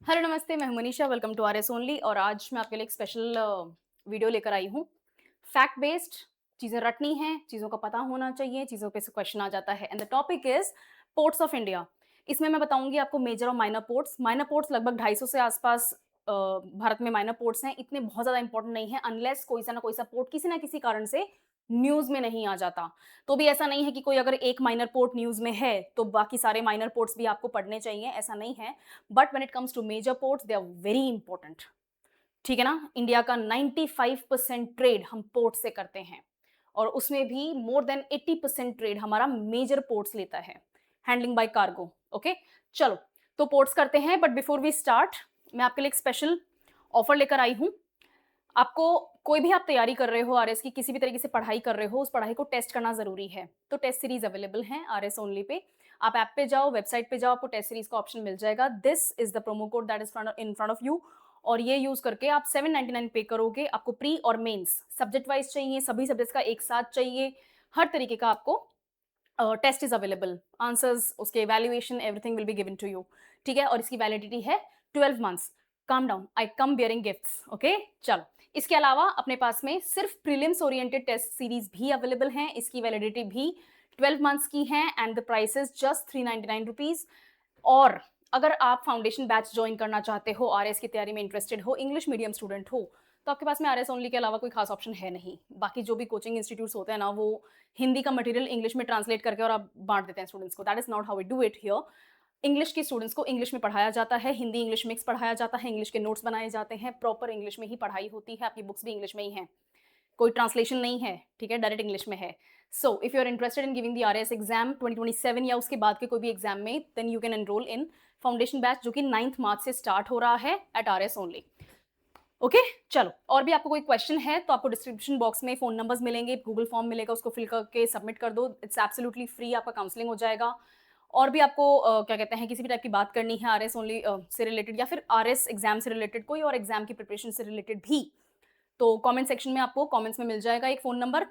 Hello नमस्ते, मैं हूं Manisha. Welcome to RS only. और आज मैं आपके लिए एक स्पेशल वीडियो लेकर आई हूं। फैक्ट बेस्ड चीज़ें रटनी हैं, चीज़ों का पता होना चाहिए, चीज़ों पे से क्वेश्चन आ जाता है। And the topic is ports of India. इसमें मैं बताऊंगी आपको मेजर और माइनर पोर्ट्स। माइनर पोर्ट्स लगभग 250 से आसपास भारत में माइनर पोर्ट्स हैं। इतने बहुत ज़्यादा इंपॉर्टेंट नहीं है अनलेस कोई सा ना कोई सा पोर्ट किसी ना किसी कारण से न्यूज़ में नहीं आ जाता। तो भी ऐसा नहीं है कि कोई अगर एक माइनर पोर्ट न्यूज़ में है तो बाकी सारे माइनर पोर्ट्स भी आपको पढ़ने चाहिए, ऐसा नहीं है। But when it comes to major ports they are very important. ठीक है ना? इंडिया का 95% ट्रेड हम पोर्ट से करते हैं और उसमें भी मोर देन 80% ट्रेड हमारा मेजर पोर्ट्स लेता है, हैंडलिंग बाय कार्गो। ओके, चलो तो पोर्ट्स करते हैं। बट बिफोर वी स्टार्ट, मैं आपके लिए एक स्पेशल ऑफर लेकर आई हूं। आपको कोई भी आप तैयारी कर रहे हो आरएस की, किसी भी तरीके से पढ़ाई कर रहे हो, उस पढ़ाई को टेस्ट करना जरूरी है। तो टेस्ट सीरीज अवेलेबल है आरएस ओनली पे। आप ऐप पे जाओ, वेबसाइट पे जाओ, आपको टेस्ट सीरीज का ऑप्शन मिल जाएगा। This is the promo code that is in front of you. और ये यूज करके आप 799 पे करोगे। आपको प्री और मेंस सब्जेक्ट वाइज चाहिए, सभी सब्जेक्ट्स का एक साथ चाहिए, हर तरीके का आपको टेस्ट इज अवेलेबल। आंसर्स, उसके valuation, everything will be given to you. ठीक है, और इसकी वैलिडिटी है 12 months. Calm down, I come bearing gifts. Okay, चलो। इसके अलावा अपने पास में सिर्फ प्रीलिम्स ओरिएंटेड टेस्ट सीरीज भी अवेलेबल हैं। इसकी वैलिडिटी भी 12 मंथ्स की है and the price is just 399 rupees. और अगर आप फाउंडेशन बैच ज्वाइन करना चाहते हो, आरएस की तैयारी में इंटरेस्टेड हो, इंग्लिश मीडियम स्टूडेंट हो, तो आपके पास में आरएस ओनली के अलावा कोई खास ऑप्शन है नहीं। बाकी जो भी कोचिंग इंस्टीट्यूट्स होते हैं ना, वो हिंदी का मटेरियल इंग्लिश में ट्रांसलेट करके और आप बांट देते हैं स्टूडेंट्स को। That is not how we do it here. English के स्टूडेंट्स को इंग्लिश में पढ़ाया जाता है, हिंदी इंग्लिश मिक्स पढ़ाया जाता है, इंग्लिश के नोट्स बनाए जाते हैं, प्रॉपर इंग्लिश में ही पढ़ाई होती है। आपकी बुक्स भी इंग्लिश में ही हैं, कोई ट्रांसलेशन नहीं है। ठीक है, डायरेक्ट इंग्लिश में है। So if you are interested in giving the RS exam 2027 या उसके बाद के कोई भी एग्जाम में, then you can enrol in foundation batch, जो कि 9th मार्च से स्टार्ट हो रहा है एट आरएस ओनली। ओके, चलो। और भी आपको कोई क्वेश्चन है तो आपको डिस्क्रिप्शन बॉक्स में फोन नंबर्स मिलेंगे, गूगल फॉर्म मिलेगा, उसको फिल करके सबमिट कर दो। इट्स एब्सोल्युटली फ्री, आपका काउंसलिंग हो जाएगा। और भी आपको क्या कहते हैं, किसी भी टाइप की बात करनी है आरएस ओनली से रिलेटेड या फिर आरएस एग्जाम से रिलेटेड, कोई और एग्जाम की प्रिपरेशन से रिलेटेड भी, तो कमेंट सेक्शन में आपको कमेंट्स में मिल जाएगा एक फोन नंबर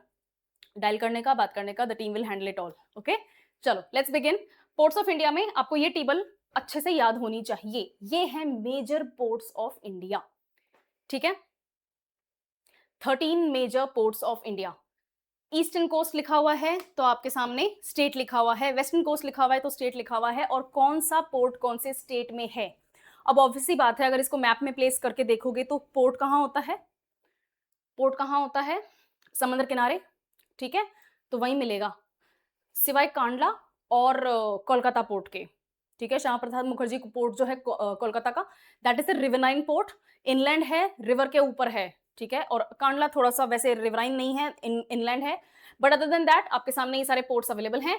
डायल करने का, बात करने का। The team will handle it all. Okay, चलो let's begin. Ports of India में आपको ये टेबल अच्छे से याद होनी चाहिए। ये है मेजर पोर्ट्स ऑफ इंडिया। ठीक है, 13 major ports of India. Eastern coast लिखा हुआ है तो आपके सामने स्टेट लिखा हुआ है, वेस्टर्न कोस्ट लिखा हुआ है तो स्टेट लिखा हुआ है, और कौन सा पोर्ट कौन से स्टेट में है। अब ऑब्वियसली बात है, अगर इसको मैप में प्लेस करके देखोगे तो पोर्ट कहाँ होता है? पोर्ट कहाँ होता है? समंदर किनारे। ठीक है, तो वहीं मिलेगा, सिवाय कांडला और कोलकाता पोर्ट के। ठीक है, श्यामा प्रसाद मुखर्जी पोर्ट जो है कोलकाता का, that is the riverine port. Inland है, रिवर के ऊपर है। ठीक है, और कांडला थोड़ा सा वैसे रिवराइन नहीं है, इनलैंड है। बट अदर देन दैट आपके सामने ये सारे पोर्ट्स अवेलेबल हैं।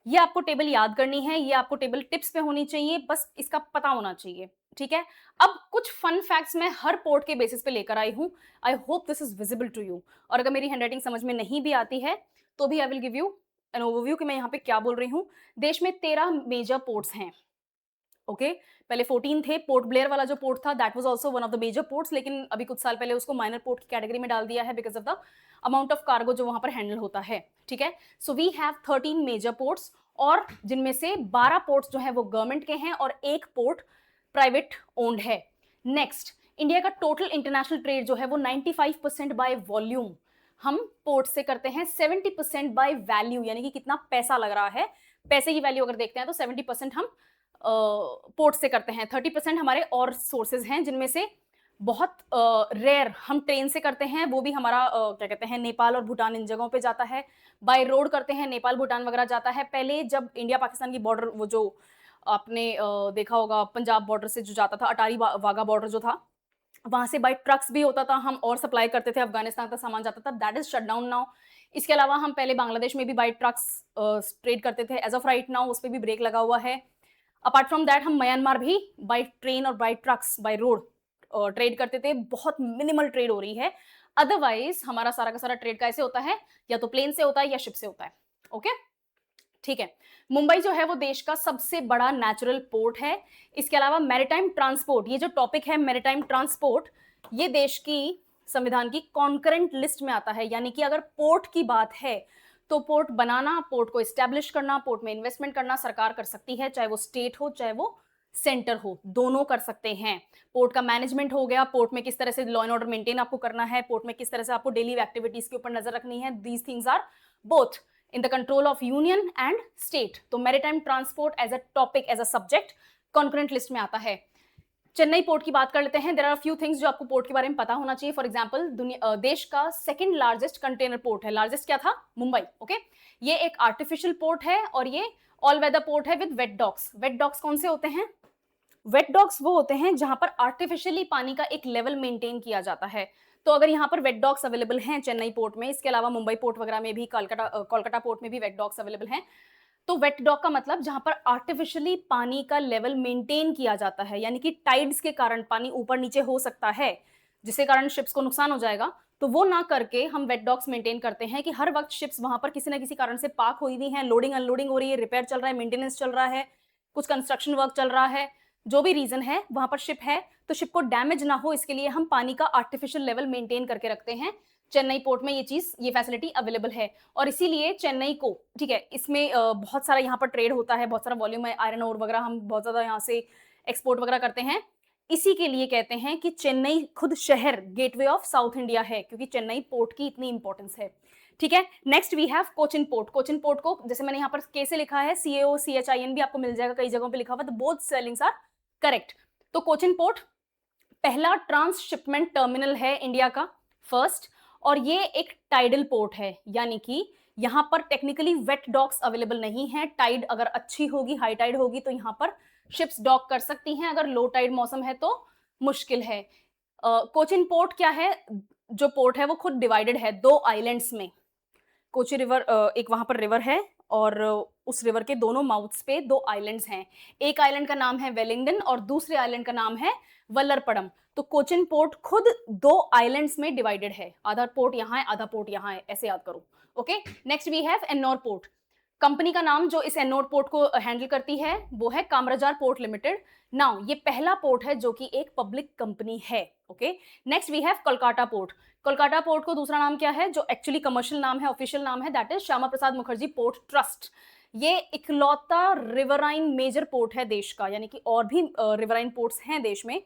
ये आपको टेबल याद करनी है, ये आपको टेबल टिप्स पे होनी चाहिए, बस इसका पता होना चाहिए। ठीक है, अब कुछ फन फैक्ट्स मैं हर पोर्ट के बेसिस पे लेकर आई हूं। I hope this is visible to you. और अगर मेरी हैंडराइटिंग समझ में नहीं भी आती है तो भी I will give you an overview कि मैं यहाँ पे क्या बोल रही हूँ। देश में 13 मेजर पोर्ट्स हैं। ओके, पहले 14 थे। पोर्ट ब्लेयर वाला जो पोर्ट था, that was also one of the major ports, लेकिन अभी कुछ साल पहले उसको माइनर पोर्ट की कैटेगरी में डाल दिया है because of the amount of cargo जो वहां पर हैंडल होता है। ठीक है, so we have 13 major ports, और जिनमें से 12 पोर्ट्स जो है वो गवर्नमेंट के हैं और एक पोर्ट प्राइवेट ओन्ड है। नेक्स्ट, इंडिया का टोटल इंटरनेशनल ट्रेड जो है वो 95% बाय वॉल्यूम हम पोर्ट से करते हैं, 70% बाय वैल्यू, यानी कि कितना पैसा लग रहा है। पैसे की वैल्यू अगर देखते हैं तो 70% हम पोर्ट से करते हैं। 30% हमारे और सोर्सेज हैं, जिनमें से बहुत रेयर हम ट्रेन से करते हैं, वो भी हमारा क्या कहते हैं, नेपाल और भूटान, इन जगहों पे जाता है। बाय रोड करते हैं, नेपाल भूटान वगैरह जाता है। पहले जब इंडिया पाकिस्तान की बॉर्डर, वो जो आपने देखा होगा पंजाब बॉर्डर से जो जाता था, अटारी वाघा बॉर्डर जो था, वहां से बाय ट्रक्स भी होता था, हम और सप्लाई करते थे, अफगानिस्तान तक सामान जाता था। That is shut down now. इसके अलावा हम पहले बांग्लादेश में भी बाय ट्रक्स ट्रेड करते थे। एज ऑफ राइट नाउ उस पर भी ब्रेक लगा हुआ है। अपार्ट फ्रॉम दैट हम म्यांमार भी बाय ट्रेन और by trucks, by road trade करते थे। बहुत मिनिमल ट्रेड हो रही है। अदरवाइज हमारा सारा का सारा ट्रेड कैसे होता है? या तो प्लेन से होता है या शिप से होता है। ओके, ठीक है। मुंबई जो है वो देश का सबसे बड़ा नेचुरल पोर्ट है। इसके अलावा मैरीटाइम ट्रांसपोर्ट, ये जो टॉपिक है मैरीटाइम ट्रांसपोर्ट, ये देश की संविधान की कॉन्करेंट लिस्ट में आता है। यानी कि अगर पोर्ट की बात है तो पोर्ट बनाना, पोर्ट को एस्टेब्लिश करना, पोर्ट में इन्वेस्टमेंट करना सरकार कर सकती है, चाहे वो स्टेट हो चाहे वो सेंटर हो, दोनों कर सकते हैं। पोर्ट का मैनेजमेंट हो गया, पोर्ट में किस तरह से लॉ एंड ऑर्डर मेंटेन आपको करना है, पोर्ट में किस तरह से आपको डेली एक्टिविटीज के ऊपर नजर रखनी है, these things are both in the control of union and state. तो maritime transport as a topic, as a subject concurrent list में आता है। चेन्नई पोर्ट की बात कर लेते हैं। देयर आर फ्यू थिंग्स जो आपको पोर्ट के बारे में पता होना चाहिए। फॉर एग्जांपल, देश का सेकंड लार्जेस्ट कंटेनर पोर्ट है। लार्जेस्ट क्या था? मुंबई। ओके, ये एक आर्टिफिशियल पोर्ट है और ये ऑल वेदर पोर्ट है with wet docks. Wet docks कौन से होते हैं? वेट डॉक्स वो होते हैं जहां पर आर्टिफिशियली पानी का एक लेवल मेंटेन किया जाता है। तो अगर यहाँ पर वेट डॉक्स अवेलेबल हैं चेन्नई पोर्ट में, इसके अलावा मुंबई पोर्ट वगैरह में भी, कोलकाता पोर्ट में भी वेट डॉक्स अवेलेबल हैं। तो वेट डॉक का मतलब जहां पर आर्टिफिशियली पानी का लेवल मेंटेन किया जाता है, यानी कि टाइड्स के कारण पानी ऊपर नीचे हो सकता है, जिसके कारण शिप्स को नुकसान हो जाएगा। तो वो ना करके हम वेट डॉक्स मेंटेन करते हैं कि हर वक्त शिप्स वहां पर किसी ना किसी कारण से पार्क हुई हुई हैं, लोडिंग अनलोडिंग हो रही है, रिपेयर चल रहा है, मेंटेनेंस चल रहा है, कुछ कंस्ट्रक्शन वर्क चल रहा है, जो भी रीजन है वहां पर शिप है, तो शिप को डैमेज ना हो इसके लिए हम पानी का आर्टिफिशियल लेवल मेंटेन करके रखते हैं। चेन्नई पोर्ट में ये फैसिलिटी अवेलेबल है और इसीलिए चेन्नई को, ठीक है, इसमें बहुत सारा यहाँ पर ट्रेड होता है, बहुत सारा वॉल्यूम है, आयरन ओर वगैरह हम बहुत ज्यादा यहाँ से एक्सपोर्ट वगैरह करते हैं। इसी के लिए कहते हैं कि चेन्नई खुद शहर गेटवे ऑफ साउथ इंडिया है, क्योंकि चेन्नई पोर्ट की इतनी इंपॉर्टेंस है। ठीक है, next we have Cochin port. Cochin port को जैसे मैंने यहाँ पर के से लिखा है, CAOCHIN भी आपको मिल जाएगा, कई जगहों पे लिखा हुआ, तो बोथ स्पेलिंग्स आर करेक्ट। तो कोचिन पोर्ट पहला ट्रांसशिपमेंट टर्मिनल है इंडिया का, फर्स्ट, और ये एक टाइडल पोर्ट है, यानी कि यहां पर टेक्निकली वेट डॉक्स अवेलेबल नहीं है। टाइड अगर अच्छी होगी, हाई टाइड होगी, तो यहां पर शिप्स डॉक कर सकती हैं, अगर लो टाइड मौसम है तो मुश्किल है। कोचिन पोर्ट क्या है? जो पोर्ट है वो खुद डिवाइडेड है दो आइलैंड्स में। कोची रिवर, एक वहां पर रिवर है और उस रिवर के दोनों माउथ्स पे दो आइलैंड्स हैं। एक आइलैंड का नाम है वेलिंगडन और दूसरे आइलैंड का नाम है वल्लरपडम। तो कोचिन पोर्ट खुद दो आइलैंड्स में डिवाइडेड है, आधा पोर्ट यहाँ है, आधा पोर्ट यहाँ है, ऐसे याद करो। Okay, next we have Ennore port. Company का नाम जो इस एन्नोर पोर्ट को हैंडल करती है वो है कामराजार पोर्ट लिमिटेड। नाउ ये पहला पोर्ट है जो कि एक पब्लिक कंपनी है। Okay, next we have Kolkata port. Kolkata port को दूसरा नाम क्या है, जो एक्चुअली कमर्शियल नाम है, ऑफिशियल नाम है, that is Shyama Prasad Mukherjee port trust. ये इकलौता रिवराइन मेजर पोर्ट है देश का, यानी कि और भी रिवराइन पोर्ट्स हैं देश में।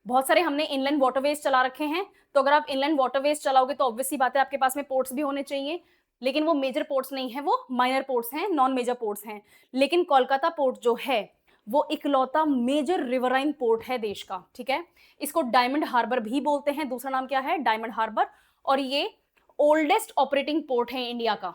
बहुत सारे हमने इनलैंड वाटरवेज चला रखे हैं, तो अगर आप इनलैंड वाटरवेज चलाओगे तो ऑब्वियसली बात है आपके पास में पोर्ट्स भी होने चाहिए, लेकिन वो मेजर पोर्ट्स नहीं है, वो माइनर पोर्ट्स हैं, नॉन मेजर पोर्ट्स हैं। लेकिन कोलकाता पोर्ट जो है वो इकलौता मेजर रिवराइन पोर्ट है देश का। ठीक है, इसको डायमंड हार्बर भी बोलते हैं, दूसरा नाम क्या है, डायमंड हार्बर। और ये ओल्डेस्ट ऑपरेटिंग पोर्ट है इंडिया का,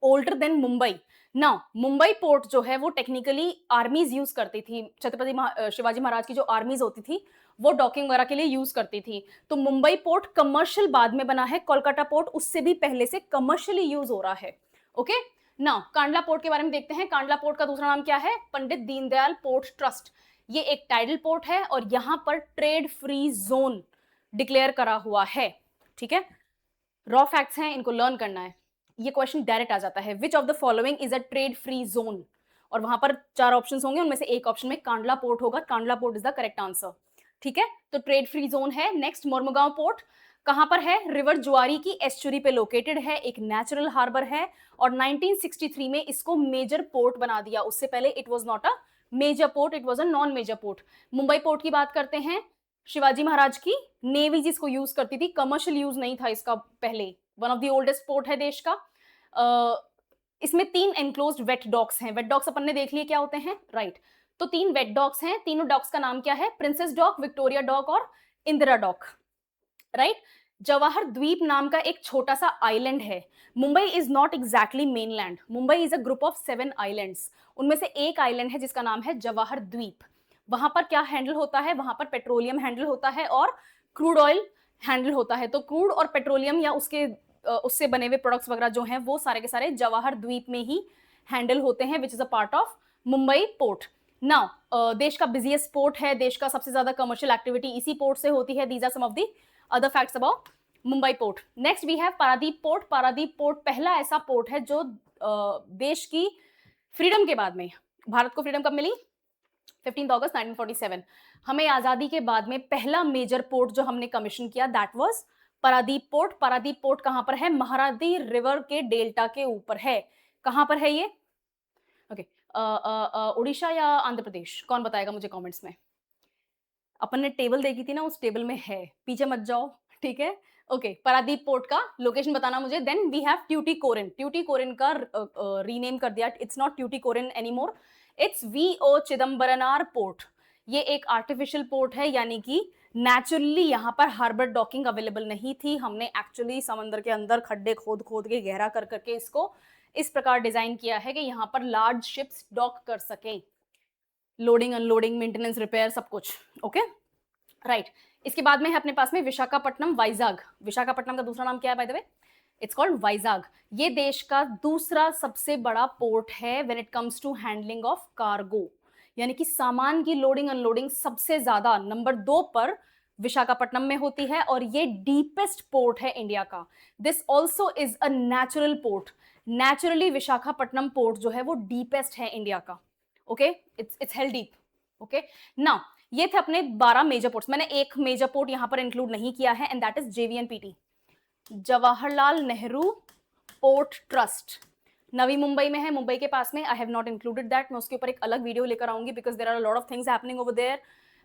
ओल्डर देन मुंबई। ना मुंबई पोर्ट जो है वो टेक्निकली आर्मीज यूज करती थी, छत्रपति शिवाजी महाराज की जो आर्मीज होती थी वो डॉकिंग वगैरह के लिए यूज करती थी। तो मुंबई पोर्ट कमर्शियल बाद में बना है, कोलकाता पोर्ट उससे भी पहले से कमर्शियली यूज हो रहा है। ओके, ना कांडला पोर्ट के बारे में देखते हैं। कांडला पोर्ट का दूसरा नाम क्या है, पंडित दीनदयाल पोर्ट ट्रस्ट। ये एक टाइडल पोर्ट है और यहां पर ट्रेड फ्री जोन डिक्लेयर करा हुआ है। ठीक है, रॉ फैक्ट्स हैं, इनको लर्न करना है। ये क्वेश्चन डायरेक्ट आ जाता है, which of the following is a trade free zone, और वहां पर चार ऑप्शंस होंगे, उनमें से एक ऑप्शन में कांडला पोर्ट होगा, Kandla port is the correct answer. ठीक है, तो ट्रेड फ्री जोन है। नेक्स्ट, मोरमुगांव पोर्ट कहां पर है, रिवर जुआरी की एस्चुरी पे लोकेटेड है, एक नेचुरल हार्बर है और 1963 में इसको मेजर पोर्ट बना दिया। उससे पहले it was not a major port, it was a non major port. Mumbai port की बात करते हैं, शिवाजी महाराज की नेवी जिसको यूज करती थी, कमर्शियल यूज नहीं था इसका पहले, one of the oldest port है देश का। इसमें 3 एनक्लोज्ड वेट डॉक्स हैं। वेट डॉक्स अपन ने देख लिए क्या होते हैं, राइट। तो 3 वेट डॉक्स हैं, तीनों डॉक्स का नाम क्या है, प्रिंसेस डॉक, विक्टोरिया डॉक और इंदिरा डॉक, राइट। जवाहर द्वीप नाम का एक छोटा सा आइलैंड है। Mumbai is not exactly mainland, Mumbai is a group of 7 islands, उनमें से एक आइलैंड है जिसका नाम है जवाहर द्वीप। वहां पर क्या हैंडल होता है, वहां पर पेट्रोलियम हैंडल होता है और क्रूड ऑयल हैंडल होता है। तो क्रूड और पेट्रोलियम या उससे बने हुए प्रोडक्ट्स वगैरह जो हैं वो सारे के सारे जवाहर द्वीप में ही हैंडल होते हैं, which is a part of Mumbai port. Now देश का बिजिएस्ट पोर्ट है, देश का सबसे ज्यादा कमर्शियल एक्टिविटी इसी पोर्ट से होती है। These are some of the other facts about Mumbai port. Next we have Paradip port. Paradip port पहला ऐसा पोर्ट है जो देश की फ्रीडम के बाद में, भारत को फ्रीडम कब मिली, 15 अगस्त 1947, हमें आजादी के बाद में पहला मेजर पोर्ट जो हमने कमीशन किया that was Paradip port. Paradip port कहां पर है, महारादी रिवर के डेल्टा के ऊपर है। कहां पर है ये, ओके, उड़ीसा या आंध्र प्रदेश? कौन बताएगा मुझे कमेंट्स में? अपन ने टेबल देखी थी ना, उस टेबल में है, पीछे मत जाओ, ठीक है? ओके, पारादीप पोर्ट का लोकेशन बताना मुझे। Then we have Tuticorin. Tuticorin का रीनेम कर दिया, it's not Tuticorin anymore, it's VO Chidambaranar port. ये एक आर्टिफिशियल पोर्ट है, यानी कि नेचुरली यहाँ पर हार्बर डॉकिंग अवेलेबल नहीं थी। हमने एक्चुअली समंदर के अंदर खड्डे खोद खोद के गहरा कर करके इसको इस प्रकार डिजाइन किया है कि यहाँ पर लार्ज शिप्स डॉक कर सकें, लोडिंग अनलोडिंग मेंटेनेंस रिपेयर सब कुछ। Okay right. इसके बाद में है अपने पास में विशाखापट्टनम वाइजाग। विशाखापट्टनम का दूसरा नाम क्या है by the way? It's called Vizag. ये देश का दूसरा सबसे बड़ा पोर्ट है when it comes to handling of cargo, यानी कि सामान की लोडिंग अनलोडिंग सबसे ज्यादा नंबर 2 पर विशाखापट्टनम में होती है, और ये डीपेस्ट पोर्ट है इंडिया का। This also is a natural port. Naturally Visakhapatnam port जो है वो डीपेस्ट है इंडिया का। Okay, it's held deep. Okay now, ये थे अपने 12 मेजर पोर्ट्स। मैंने एक मेजर पोर्ट यहां पर इंक्लूड नहीं किया है, and that is JVNPT, Jawaharlal Nehru port trust. Navi Mumbai में है, मुंबई के पास में। I have not included that, मैं उसके ऊपर एक अलग वीडियो लेकर आऊंगी because there are lot of things happening over there.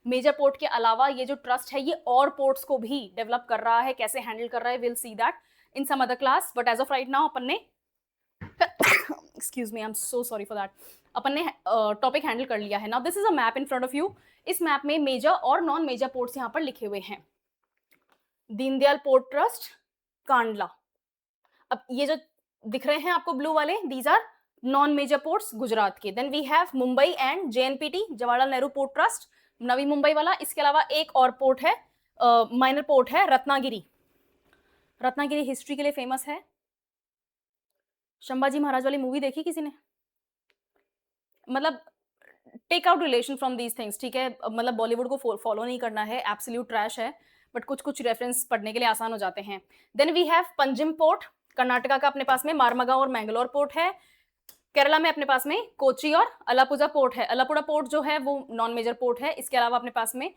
Major port के अलावा ये जो ट्रस्ट है ये और पोर्ट्स को भी डेवलप कर रहा है, कैसे हैंडल कर रहा है, will see that in some other class, but as of right now अपन ने excuse me, I am so sorry for that, अपन ने टॉपिक हैंडल कर लिया है। Now this is a map in front of you. इस map में major और नॉन मेजर पोर्ट्स यहां पर लिखे हुए हैं। Deendayal port trust, Kandla. अब ये जो दिख रहे हैं आपको ब्लू वाले, these are non major ports Gujarat के। Then we have Mumbai and JNPT, Jawaharlal Nehru port trust, Navi Mumbai वाला। इसके अलावा एक और पोर्ट है, माइनर पोर्ट है, रत्नागिरी। रत्नागिरी हिस्ट्री के लिए फेमस है। संभाजी महाराज वाली मूवी देखी किसी ने? मतलब take out relation from these things, ठीक है? मतलब बॉलीवुड को फॉलो नहीं करना है, एब्सोल्यूट ट्रैश है, बट कुछ कुछ रेफरेंस पढ़ने के लिए आसान हो जाते हैं। Then we have Panjim port, Karnataka का अपने पास में मारमगांव और मैंगलोर पोर्ट है। केरला में अपने पास में कोची और अलापुजा पोर्ट है। अलापुड़ा पोर्ट जो है वो नॉन मेजर पोर्ट है। इसके अलावा अपने पास में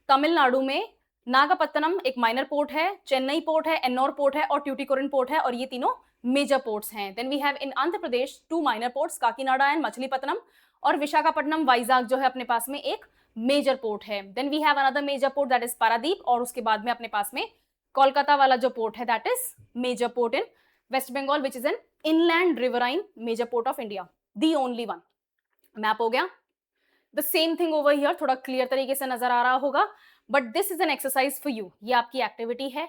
तमिलनाडु में नागपत्तनम एक माइनर पोर्ट है, चेन्नई पोर्ट है, एन्नौर पोर्ट है और ट्यूटिकोरिन पोर्ट है, और ये तीनों मेजर पोर्ट्स हैं। Then we have in Andhra Pradesh 2 minor ports, Kakinada and Machilipatnam, और विशाखापट्टनम वाइजाग जो है अपने पास में एक मेजर पोर्ट है। Then we have another major port that is Paradip, और उसके बाद में अपने पास में कोलकाता वाला जो पोर्ट है that is major port in West Bengal, which is an inland riverine major port of India, the only one. Map हो गया। The same thing over here, थोड़ा क्लियर तरीके से नजर आ रहा होगा, but this is an exercise for you. ये आपकी एक्टिविटी है,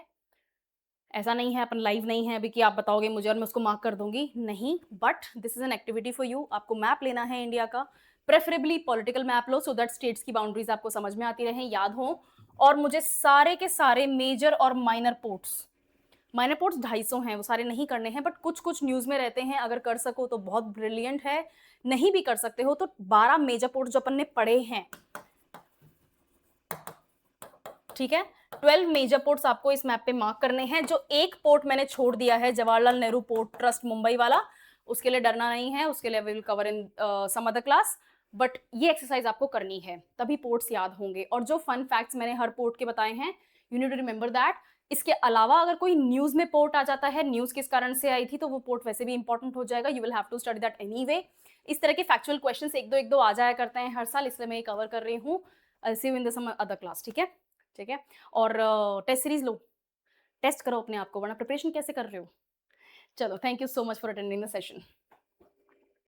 ऐसा नहीं है अपन लाइव नहीं है अभी कि आप बताओगे मुझे और मैं उसको मार्क कर दूंगी, नहीं, but this is an activity for you. आपको मैप लेना है इंडिया का, preferably political map low, so that states की बाउंड्रीज आपको समझ में आती रहे, याद हो। और मुझे सारे के सारे मेजर और माइनर पोर्ट्स 250 हैं, वो सारे नहीं करने हैं, बट कुछ कुछ न्यूज में रहते हैं, अगर कर सको तो बहुत ब्रिलियंट है, नहीं भी कर सकते हो तो 12 मेजर पोर्ट जो अपन ने पढ़े हैं, ठीक है, 12 मेजर पोर्ट्स आपको इस मैप पे मार्क करने हैं। जो एक पोर्ट मैंने छोड़ दिया है, जवाहरलाल नेहरू पोर्ट ट्रस्ट मुंबई वाला, उसके लिए डरना नहीं है, उसके लिए will cover in some other class, but ये एक्सरसाइज आपको करनी है, तभी पोर्ट्स याद होंगे। और जो फन फैक्ट्स मैंने हर पोर्ट के बताए हैं, you need to remember that. इसके अलावा अगर कोई न्यूज में पोर्ट आ जाता है, न्यूज किस कारण से आई थी, तो वो पोर्ट वैसे भी इंपॉर्टेंट हो जाएगा, you will have to study that anyway. इस तरह के फैक्चुअल क्वेश्चंस एक दो आ जाया करते हैं हर साल, इसलिए मैं ये कवर कर रही हूँ। I see you in the some other class, ठीक है? ठीक है, और टेस्ट सीरीज लो, टेस्ट करो अपने आप को, वरना प्रिपरेशन कैसे कर रहे हो? चलो, thank you so much for attending the session.